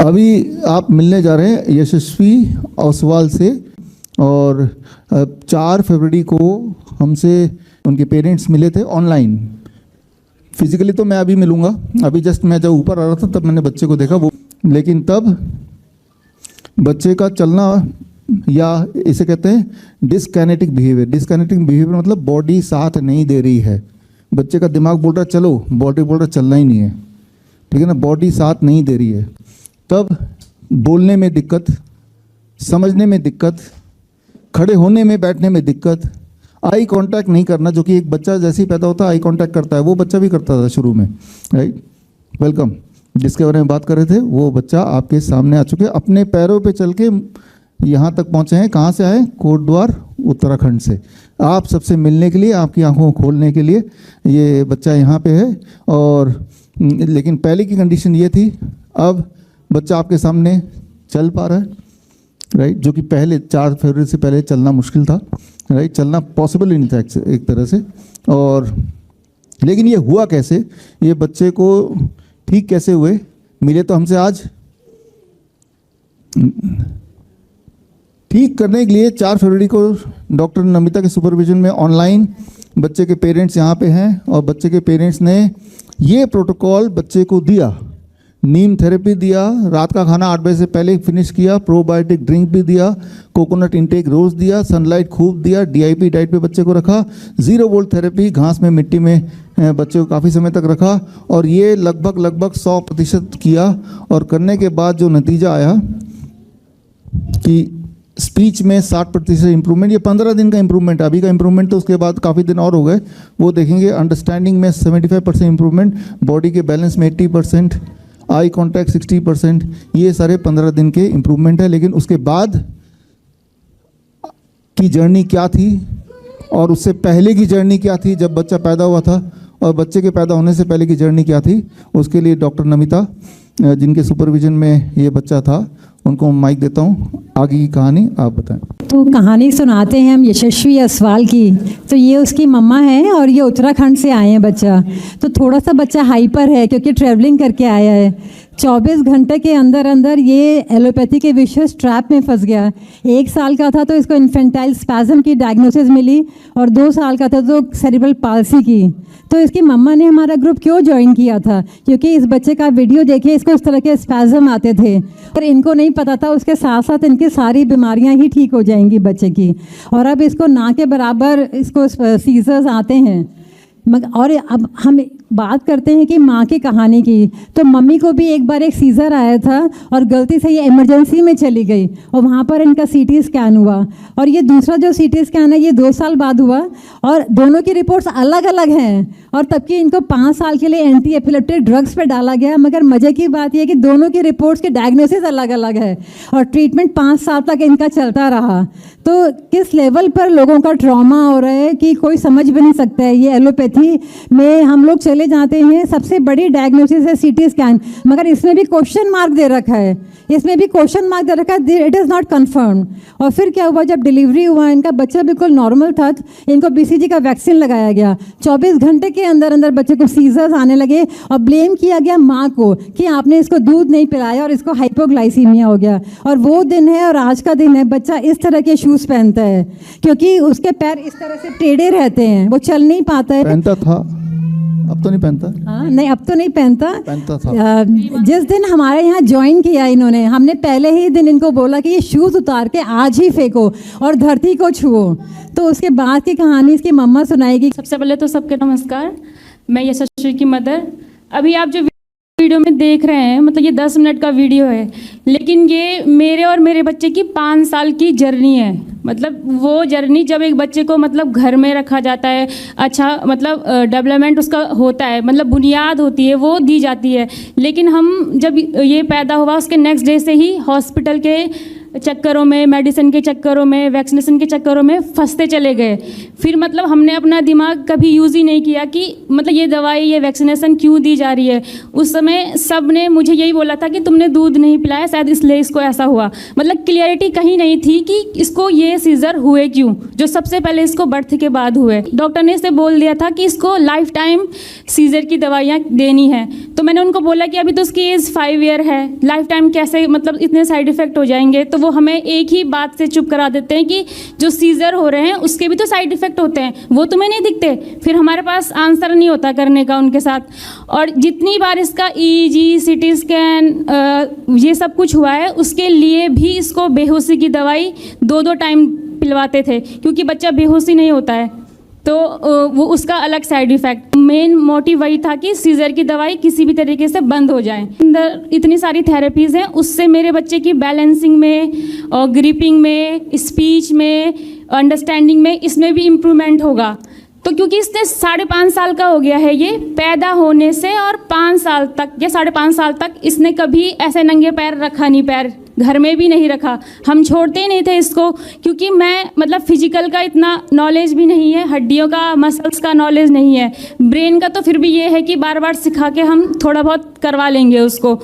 अभी आप मिलने जा रहे हैं यशस्वी ओसवाल से, और 4 फरवरी को हमसे उनके पेरेंट्स मिले थे ऑनलाइन। फिजिकली तो मैं अभी मिलूँगा, अभी जस्ट मैं जब ऊपर आ रहा था तब मैंने बच्चे को देखा वो, लेकिन तब बच्चे का चलना, या इसे कहते हैं डिसकाइनेटिक बिहेवियर। डिसकाइनेटिक बिहेवियर मतलब बॉडी साथ नहीं दे रही है। बच्चे का दिमाग बोल रहा है चलो, बॉडी बोल रहा है चलना ही नहीं है, ठीक है ना, बॉडी साथ नहीं दे रही है। तब बोलने में दिक्कत, समझने में दिक्कत, खड़े होने में बैठने में दिक्कत, आई कांटेक्ट नहीं करना, जो कि एक बच्चा जैसे ही पैदा होता है आई कांटेक्ट करता है, वो बच्चा भी करता था शुरू में, राइट। वेलकम, जिसके बारे में बात कर रहे थे वो बच्चा आपके सामने आ चुके, अपने पैरों पे चल के यहाँ तक पहुँचे हैं। कहाँ से आए? कोटद्वार उत्तराखंड से। आप सबसे मिलने के लिए, आपकी आंखों को खोलने के लिए ये बच्चा यहाँ पे है। और लेकिन पहले की कंडीशन ये थी, अब बच्चा आपके सामने चल पा रहा है, राइट, जो कि पहले 4 फरवरी से पहले चलना मुश्किल था, राइट, चलना पॉसिबल ही नहीं था एक तरह से। और लेकिन ये हुआ कैसे, ये बच्चे को ठीक कैसे हुए? मिले तो हमसे आज, ठीक करने के लिए 4 फरवरी को डॉक्टर नमिता के सुपरविजन में ऑनलाइन बच्चे के पेरेंट्स यहाँ पे हैं, और बच्चे के पेरेंट्स ने ये प्रोटोकॉल बच्चे को दिया। नीम थेरेपी दिया, रात का खाना 8 बजे से पहले फिनिश किया, प्रोबायोटिक ड्रिंक भी दिया, कोकोनट इंटेक रोज़ दिया, सनलाइट खूब दिया, DIP डाइट पे बच्चे को रखा, 0 वोल्ट थेरेपी, घास में मिट्टी में बच्चे को काफ़ी समय तक रखा, और ये लगभग 100% किया। और करने के बाद जो नतीजा आया कि स्पीच में 60% इम्प्रूवमेंट, ये 15 दिन का इम्प्रूवमेंट, अभी का इम्प्रूवमेंट तो उसके बाद काफ़ी दिन और हो गए, वो देखेंगे। अंडरस्टैंडिंग में 75% इम्प्रूवमेंट, बॉडी के बैलेंस में 80%, आई कांटेक्ट 60%, ये सारे 15 दिन के इम्प्रूवमेंट है। लेकिन उसके बाद की जर्नी क्या थी, और उससे पहले की जर्नी क्या थी जब बच्चा पैदा हुआ था, और बच्चे के पैदा होने से पहले की जर्नी क्या थी, उसके लिए डॉक्टर नमिता, जिनके सुपरविजन में ये बच्चा था, उनको माइक देता हूँ। आगे की कहानी आप बताएं। तो कहानी सुनाते हैं हम यशस्वी ओसवाल की। तो ये उसकी मम्मा है और ये उत्तराखंड से आए हैं बच्चा। तो थोड़ा सा बच्चा हाइपर है क्योंकि ट्रैवलिंग करके आया है। 24 घंटे के अंदर अंदर ये एलोपैथी के विशेष ट्रैप में फंस गया। 1 साल का था तो इसको इन्फेंटाइल स्पैज़म की डायग्नोसिस मिली, और 2 साल का था तो सेरेब्रल पाल्सी की। तो इसकी मम्मा ने हमारा ग्रुप क्यों ज्वाइन किया था? क्योंकि इस बच्चे का वीडियो देखिए, इसको इस तरह के स्पैज़म आते थे, और इनको नहीं पता था उसके साथ साथ इनकी सारी बीमारियां ही ठीक हो जाएंगी बच्चे की। और अब इसको ना के बराबर इसको सीजर्स आते हैं। और अब हम बात करते हैं कि माँ की कहानी की। तो मम्मी को भी एक बार एक सीज़र आया था और गलती से ये इमरजेंसी में चली गई, और वहाँ पर इनका CT स्कैन हुआ। और ये दूसरा जो CT स्कैन है ये 2 साल बाद हुआ, और दोनों की रिपोर्ट्स अलग अलग हैं। और तब कि इनको 5 साल के लिए एंटी एपिलेप्टिक ड्रग्स पे डाला गया। मगर मज़े की बात यह है कि दोनों की रिपोर्ट्स की डायग्नोसिस अलग अलग है, और ट्रीटमेंट 5 साल तक इनका चलता रहा। तो किस लेवल पर लोगों का ट्रॉमा हो रहा है कि कोई समझ भी नहीं सकता है। ये एलोपैथी में हम लोग चले जाते हैं, सबसे बड़ी डायग्नोसिस है CT स्कैन, मगर इसमें भी क्वेश्चन मार्क दे रखा है, इसमें भी क्वेश्चन मार्क दे रखा है, इट इज़ नॉट कन्फर्म्ड। और फिर क्या हुआ, जब डिलीवरी हुआ इनका बच्चा बिल्कुल नॉर्मल था, इनको BCG का वैक्सीन लगाया गया। 24 घंटे के अंदर अंदर बच्चे को सीजर्स आने लगे, और ब्लेम किया गया माँ को कि आपने इसको दूध नहीं पिलाया और इसको हाइपोग्लाइसीमिया हो गया। और वो दिन है और आज का दिन है, बच्चा इस तरह के शूज़ पहनता है क्योंकि उसके पैर इस तरह से टेढ़े रहते हैं, वो चल नहीं पाता है। पहनता था, अब तो नहीं पहनता। हाँ नहीं, अब तो नहीं पहनता था। जिस दिन हमारे यहाँ ज्वाइन किया इन्होंने, हमने पहले ही दिन इनको बोला कि ये शूज़ उतार के आज ही फेंको और धरती को छुओ। तो उसके बाद की कहानी इसकी मम्मा सुनाएगी। सबसे पहले तो सबके नमस्कार, मैं यशस्वी की मदर। अभी आप जो वीडियो में देख रहे हैं, मतलब ये 10 मिनट का वीडियो है, लेकिन ये मेरे और मेरे बच्चे की 5 साल की जर्नी है। मतलब वो जर्नी जब एक बच्चे को मतलब घर में रखा जाता है, अच्छा मतलब डेवलपमेंट उसका होता है, मतलब बुनियाद होती है वो दी जाती है। लेकिन हम जब ये पैदा हुआ उसके नेक्स्ट डे से ही हॉस्पिटल के चक्करों में, मेडिसिन के चक्करों में, वैक्सीनेशन के चक्करों में फंसते चले गए। फिर मतलब हमने अपना दिमाग कभी यूज़ ही नहीं किया कि मतलब ये दवाई, ये वैक्सीनेशन क्यों दी जा रही है। उस समय सब ने मुझे यही बोला था कि तुमने दूध नहीं पिलाया, शायद इसलिए इसको ऐसा हुआ। मतलब क्लियरिटी कहीं नहीं थी कि इसको ये सीज़र हुए क्यों, जो सबसे पहले इसको बर्थ के बाद हुए। डॉक्टर ने इसे बोल दिया था कि इसको लाइफ टाइम सीज़र की दवाइयाँ देनी है। तो मैंने उनको बोला कि अभी तो उसकी एज 5 ईयर है, लाइफ टाइम कैसे, मतलब इतने साइड इफ़ेक्ट हो जाएंगे। तो वो हमें एक ही बात से चुप करा देते हैं कि जो सीज़र हो रहे हैं उसके भी तो साइड इफ़ेक्ट होते हैं, वो तुम्हें नहीं दिखते। फिर हमारे पास आंसर नहीं होता करने का उनके साथ। और जितनी बार इसका EEG, CT स्कैन, ये सब कुछ हुआ है, उसके लिए भी इसको बेहोशी की दवाई 2-2 टाइम पिलवाते थे, क्योंकि बच्चा बेहोशी नहीं होता है तो वो उसका अलग साइड इफ़ेक्ट। मेन मोटिव वही था कि सीज़र की दवाई किसी भी तरीके से बंद हो जाए। अंदर इतनी सारी थेरेपीज़ हैं, उससे मेरे बच्चे की बैलेंसिंग में और ग्रिपिंग में, स्पीच में, अंडरस्टैंडिंग में, इसमें भी इम्प्रूवमेंट होगा। तो क्योंकि इसने 5.5 साल का हो गया है, ये पैदा होने से और 5 साल तक या 5.5 साल तक इसने कभी ऐसे नंगे पैर रखा नहीं, पैर घर में भी नहीं रखा। हम छोड़ते ही नहीं थे इसको, क्योंकि मैं मतलब फिजिकल का इतना नॉलेज भी नहीं है, हड्डियों का, मसल्स का नॉलेज नहीं है, ब्रेन का तो फिर भी ये है कि बार बार सिखा के हम थोड़ा बहुत करवा लेंगे उसको।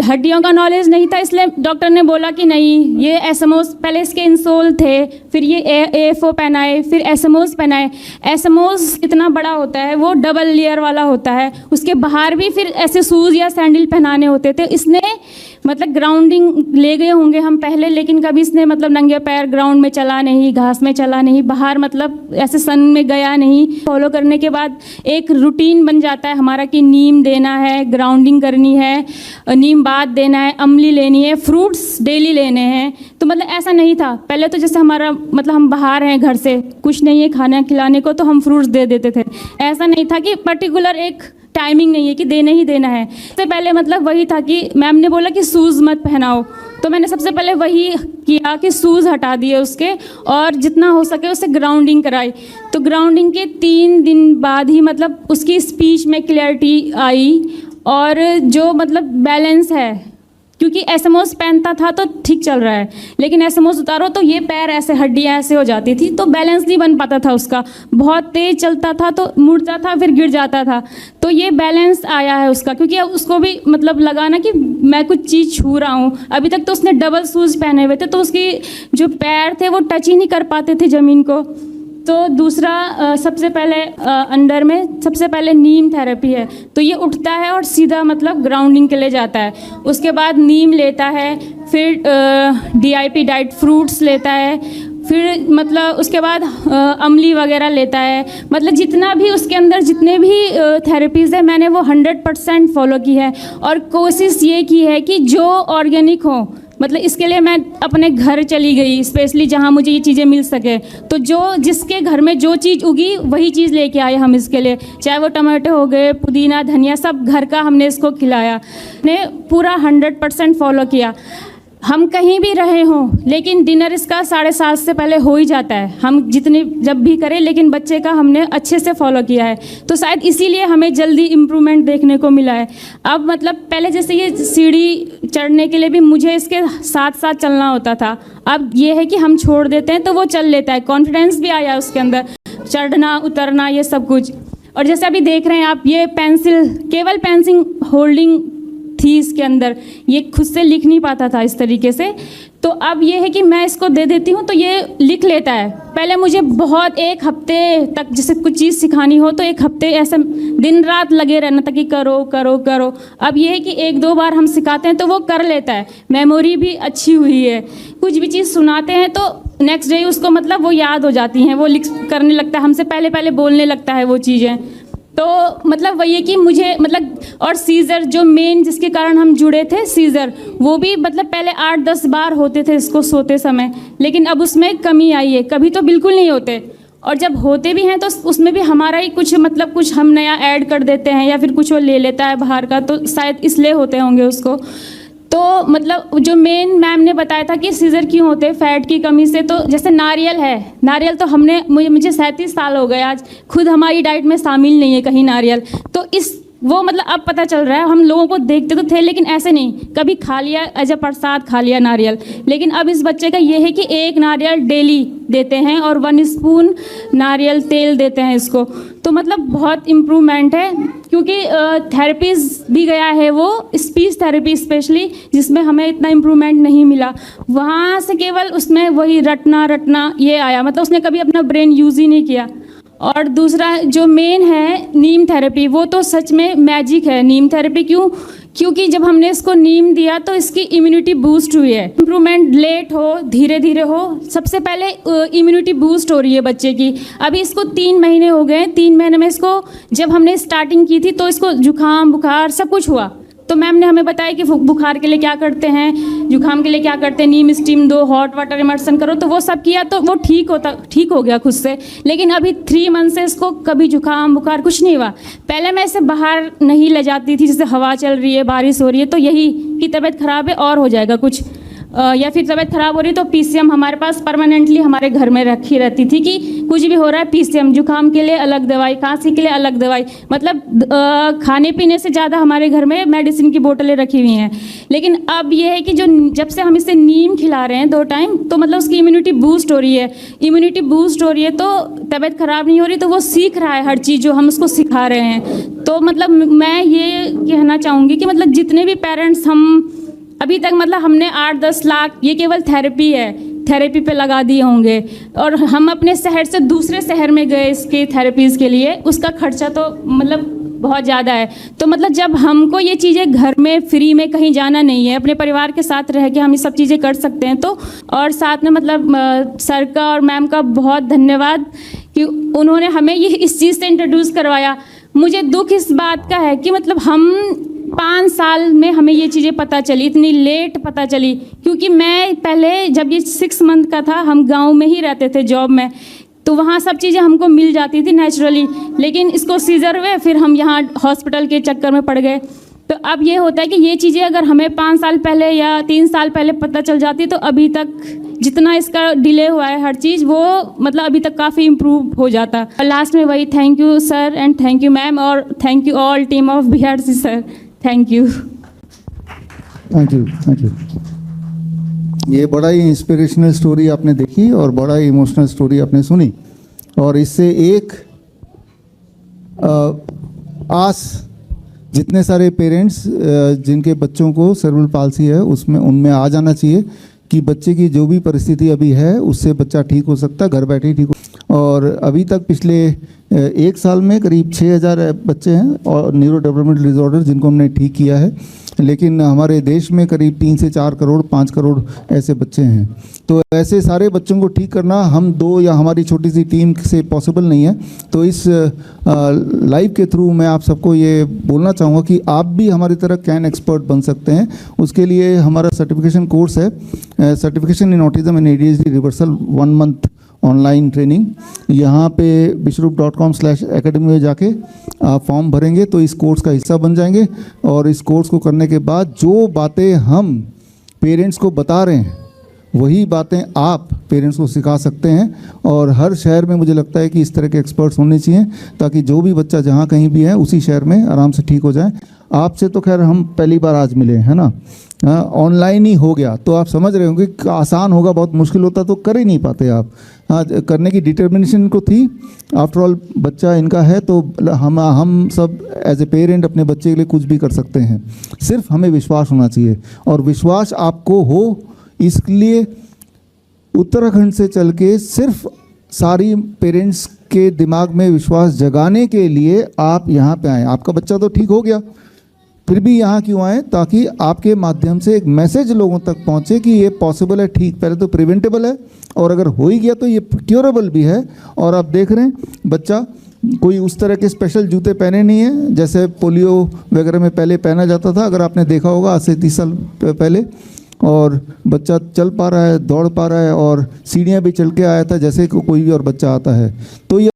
हड्डियों का नॉलेज नहीं था, इसलिए डॉक्टर ने बोला कि नहीं, ये एसएमओस, पहले इसके इंसोल थे, फिर ये AFO पहनाए, फिर एसएमओस पहनाए। एसएमओस इतना बड़ा होता है, वो डबल लेयर वाला होता है, उसके बाहर भी फिर ऐसे शूज़ या सैंडल पहनाने होते थे। इसने मतलब ग्राउंडिंग ले गए होंगे हम पहले, लेकिन कभी इसने मतलब नंगे पैर ग्राउंड में चला नहीं, घास में चला नहीं, बाहर मतलब ऐसे सन में गया नहीं। फॉलो करने के बाद एक रूटीन बन जाता है हमारा कि नीम देना है, ग्राउंडिंग करनी है, नीम बात देना है, अमली लेनी है, फ्रूट्स डेली लेने हैं। तो मतलब ऐसा नहीं था पहले। तो जैसे हमारा मतलब हम बाहर हैं, घर से कुछ नहीं है खाना खिलाने को, तो हम फ्रूट्स दे देते थे। ऐसा नहीं था कि पर्टिकुलर एक टाइमिंग नहीं है कि देना ही देना है। सबसे पहले मतलब वही था कि मैम ने बोला कि शूज़ मत पहनाओ, तो मैंने सबसे पहले वही किया कि शूज़ हटा दिए उसके, और जितना हो सके उसे ग्राउंडिंग कराई। तो ग्राउंडिंग के 3 दिन बाद ही मतलब उसकी स्पीच में क्लैरिटी आई, और जो मतलब बैलेंस है, क्योंकि एसएमओस पहनता था तो ठीक चल रहा है, लेकिन एसएमओस उतारो तो ये पैर ऐसे, हड्डियाँ ऐसे हो जाती थी, तो बैलेंस नहीं बन पाता था उसका। बहुत तेज़ चलता था तो मुड़ता था, फिर गिर जाता था। तो ये बैलेंस आया है उसका, क्योंकि उसको भी मतलब लगा ना कि मैं कुछ चीज़ छू रहा हूँ। अभी तक तो उसने डबल शूज़ पहने हुए थे, तो उसकी जो पैर थे वो टच ही नहीं कर पाते थे ज़मीन को। तो दूसरा सबसे पहले अंडर में सबसे पहले नीम थेरेपी है, तो ये उठता है और सीधा मतलब ग्राउंडिंग के लिए जाता है। उसके बाद नीम लेता है, फिर DIP डाइट फ्रूट्स लेता है, फिर मतलब उसके बाद अमली वगैरह लेता है। मतलब जितना भी उसके अंदर जितने भी थेरेपीज़ है, मैंने वो 100% फॉलो की है, और कोशिश ये की है कि जो ऑर्गेनिक हो। मतलब इसके लिए मैं अपने घर चली गई स्पेशली, जहाँ मुझे ये चीज़ें मिल सके। तो जो जिसके घर में जो चीज़ उगी वही चीज़ लेके आए हम इसके लिए, चाहे वो टमाटो हो गए, पुदीना, धनिया, सब घर का हमने इसको खिलाया। ने पूरा 100% फॉलो किया। हम कहीं भी रहे हों, लेकिन डिनर इसका 7:30 से पहले हो ही जाता है, हम जितनी जब भी करें, लेकिन बच्चे का हमने अच्छे से फॉलो किया है। तो शायद इसीलिए हमें जल्दी इम्प्रूवमेंट देखने को मिला है। अब मतलब पहले जैसे ये सीढ़ी चढ़ने के लिए भी मुझे इसके साथ साथ चलना होता था, अब ये है कि हम छोड़ देते हैं तो वो चल लेता है, कॉन्फिडेंस भी आया उसके अंदर, चढ़ना उतरना ये सब कुछ। और जैसे अभी देख रहे हैं आप, ये पेंसिल, केवल पेंसिल होल्डिंग थी इसके अंदर, ये खुद से लिख नहीं पाता था इस तरीके से। तो अब ये है कि मैं इसको दे देती हूँ तो ये लिख लेता है। पहले मुझे बहुत 1 हफ्ते तक जैसे कुछ चीज़ सिखानी हो तो 1 हफ्ते ऐसे दिन रात लगे रहना था कि करो करो करो। अब ये है कि 1-2 बार हम सिखाते हैं तो वो कर लेता है, मेमोरी भी अच्छी हुई है। कुछ भी चीज़ सुनाते हैं तो नेक्स्ट डे उसको मतलब वो याद हो जाती हैं, वो लिख करने लगता है, हमसे पहले पहले बोलने लगता है वो चीज़ें। तो मतलब वही है कि मुझे मतलब, और सीज़र जो मेन जिसके कारण हम जुड़े थे, सीज़र, वो भी मतलब पहले 8-10 बार होते थे इसको सोते समय, लेकिन अब उसमें कमी आई है। कभी तो बिल्कुल नहीं होते, और जब होते भी हैं तो उसमें भी हमारा ही कुछ मतलब कुछ हम नया ऐड कर देते हैं, या फिर कुछ वो ले लेता है बाहर का, तो शायद इसलिए होते होंगे उसको। तो मतलब जो मेन मैम ने बताया था कि सीज़र क्यों होते हैं, फैट की कमी से। तो जैसे नारियल है, नारियल तो हमने मुझे 37 साल हो गए आज, खुद हमारी डाइट में शामिल नहीं है कहीं नारियल। तो इस वो मतलब अब पता चल रहा है। हम लोगों को देखते तो थे लेकिन ऐसे नहीं, कभी खा लिया एज अ प्रसाद खा लिया नारियल, लेकिन अब इस बच्चे का ये है कि 1 नारियल डेली देते हैं और 1 स्पून नारियल तेल देते हैं इसको। तो मतलब बहुत इम्प्रूवमेंट है, क्योंकि थेरेपीज भी गया है वो, स्पीच थेरेपी स्पेशली, जिसमें हमें इतना इम्प्रूवमेंट नहीं मिला। वहाँ से केवल उसमें वही रटना ये आया, मतलब उसने कभी अपना ब्रेन यूज़ ही नहीं किया। और दूसरा जो मेन है नीम थेरेपी, वो तो सच में मैजिक है नीम थेरेपी। क्योंकि जब हमने इसको नीम दिया तो इसकी इम्यूनिटी बूस्ट हुई है। इम्प्रूवमेंट लेट हो धीरे धीरे हो, सबसे पहले इम्यूनिटी बूस्ट हो रही है बच्चे की। अभी इसको 3 महीने हो गए, 3 महीने में इसको, जब हमने स्टार्टिंग की थी तो इसको जुकाम बुखार सब कुछ हुआ। तो मैम ने हमें बताया कि बुखार के लिए क्या करते हैं, जुकाम के लिए क्या करते हैं, नीम स्टीम दो, हॉट वाटर इमर्सन करो, तो वो सब किया तो वो ठीक हो गया खुद से। लेकिन अभी 3 मंथ से इसको कभी जुकाम बुखार कुछ नहीं हुआ। पहले मैं इसे बाहर नहीं ले जाती थी, जैसे हवा चल रही है बारिश हो रही है तो यही कि तबीयत ख़राब है और हो जाएगा कुछ, या फिर तबीयत ख़राब हो रही तो पीसीएम हमारे पास परमानेंटली हमारे घर में रखी रहती थी कि कुछ भी हो रहा है पीसीएम, जुकाम के लिए अलग दवाई, खांसी के लिए अलग दवाई, मतलब खाने पीने से ज़्यादा हमारे घर में मेडिसिन की बोतलें रखी हुई हैं। लेकिन अब ये है कि जब से हम इसे नीम खिला रहे हैं 2 टाइम, तो मतलब उसकी इम्यूनिटी बूस्ट हो रही है। इम्यूनिटी बूस्ट हो रही है तो तबीयत ख़राब नहीं हो रही, तो वो सीख रहा है हर चीज़ जो हम उसको सिखा रहे हैं। तो मतलब मैं ये कहना चाहूँगी कि मतलब जितने भी पेरेंट्स हम अभी तक, मतलब हमने 8-10 लाख ये केवल थेरेपी है, थेरेपी पे लगा दिए होंगे, और हम अपने शहर से दूसरे शहर में गए इसके थेरेपीज़ के लिए, उसका खर्चा तो मतलब बहुत ज़्यादा है। तो मतलब जब हमको ये चीज़ें घर में फ्री में कहीं जाना नहीं है, अपने परिवार के साथ रह के हम ये सब चीज़ें कर सकते हैं। तो और साथ में मतलब सर का और मैम का बहुत धन्यवाद कि उन्होंने हमें ये इस चीज़ से इंट्रोड्यूस करवाया। मुझे दुख इस बात का है कि मतलब हम 5 साल में हमें ये चीज़ें पता चली, इतनी लेट पता चली, क्योंकि मैं पहले जब ये 6 मंथ का था, हम गांव में ही रहते थे जॉब में, तो वहाँ सब चीज़ें हमको मिल जाती थी नेचुरली। लेकिन इसको सीजर हुए, फिर हम यहाँ हॉस्पिटल के चक्कर में पड़ गए। तो अब ये होता है कि ये चीज़ें अगर हमें 5 साल पहले या 3 साल पहले पता चल जाती तो अभी तक जितना इसका डिले हुआ है हर चीज़, वो मतलब अभी तक काफ़ी इम्प्रूव हो जाता। और लास्ट में वही thank you sir and thank you ma'am, और thank you all team of BRC sir, thank you. Thank you. ये बड़ा ही इंस्पिरेशनल स्टोरी आपने देखी और बड़ा ही इमोशनल स्टोरी आपने सुनी, और इससे एक आस जितने सारे पेरेंट्स जिनके बच्चों को सेरेब्रल पाल्सी है उनमें आ जाना चाहिए कि बच्चे की जो भी परिस्थिति अभी है उससे बच्चा ठीक हो सकता है, घर बैठे ही ठीक हो। और अभी तक पिछले 1 साल में करीब 6000 बच्चे हैं और न्यूरो डेवलपमेंटल डिसऑर्डर जिनको हमने ठीक किया है, लेकिन हमारे देश में करीब 3 से 4 करोड़ 5 करोड़ ऐसे बच्चे हैं। तो ऐसे सारे बच्चों को ठीक करना हम 2 या हमारी छोटी सी टीम से पॉसिबल नहीं है। तो इस लाइव के थ्रू मैं आप सबको ये बोलना चाहूँगा कि आप भी हमारी तरह कैन एक्सपर्ट बन सकते हैं। उसके लिए हमारा सर्टिफिकेशन कोर्स है, certification in autism and ADHD reversal 1 month online training. यहाँ पे bishrup.com/academy में जाके आप फॉर्म भरेंगे तो इस कोर्स का हिस्सा बन जाएंगे, और इस कोर्स को करने के बाद जो बातें हम पेरेंट्स को बता रहे हैं वही बातें आप पेरेंट्स को सिखा सकते हैं। और हर शहर में मुझे लगता है कि इस तरह के एक्सपर्ट्स होने चाहिए, ताकि जो भी बच्चा जहाँ कहीं भी है उसी शहर में आराम से ठीक हो जाए। आपसे तो खैर हम पहली बार आज मिले है ना, ऑनलाइन ही हो गया, तो आप समझ रहे होंगे कि आसान होगा, बहुत मुश्किल होता तो कर ही नहीं पाते आप। हाँ, करने की डिटर्मिनेशन को थी, आफ्टर ऑल बच्चा इनका है, तो हम सब एज ए पेरेंट अपने बच्चे के लिए कुछ भी कर सकते हैं। सिर्फ हमें विश्वास होना चाहिए, और विश्वास आपको हो इसलिए उत्तराखंड से चल के सिर्फ सारी पेरेंट्स के दिमाग में विश्वास जगाने के लिए आप यहाँ पे आए। आपका बच्चा तो ठीक हो गया, फिर भी यहाँ क्यों आए? ताकि आपके माध्यम से एक मैसेज लोगों तक पहुँचे कि ये पॉसिबल है, ठीक, पहले तो प्रिवेंटेबल है, और अगर हो ही गया तो ये क्योरेबल भी है। और आप देख रहे हैं बच्चा कोई उस तरह के स्पेशल जूते पहने नहीं है जैसे पोलियो वगैरह में पहले पहना जाता था, अगर आपने देखा होगा आज से 30 साल पहले। और बच्चा चल पा रहा है, दौड़ पा रहा है, और सीढ़ियाँ भी चल के आया था जैसे कोई भी और बच्चा आता है। तो ये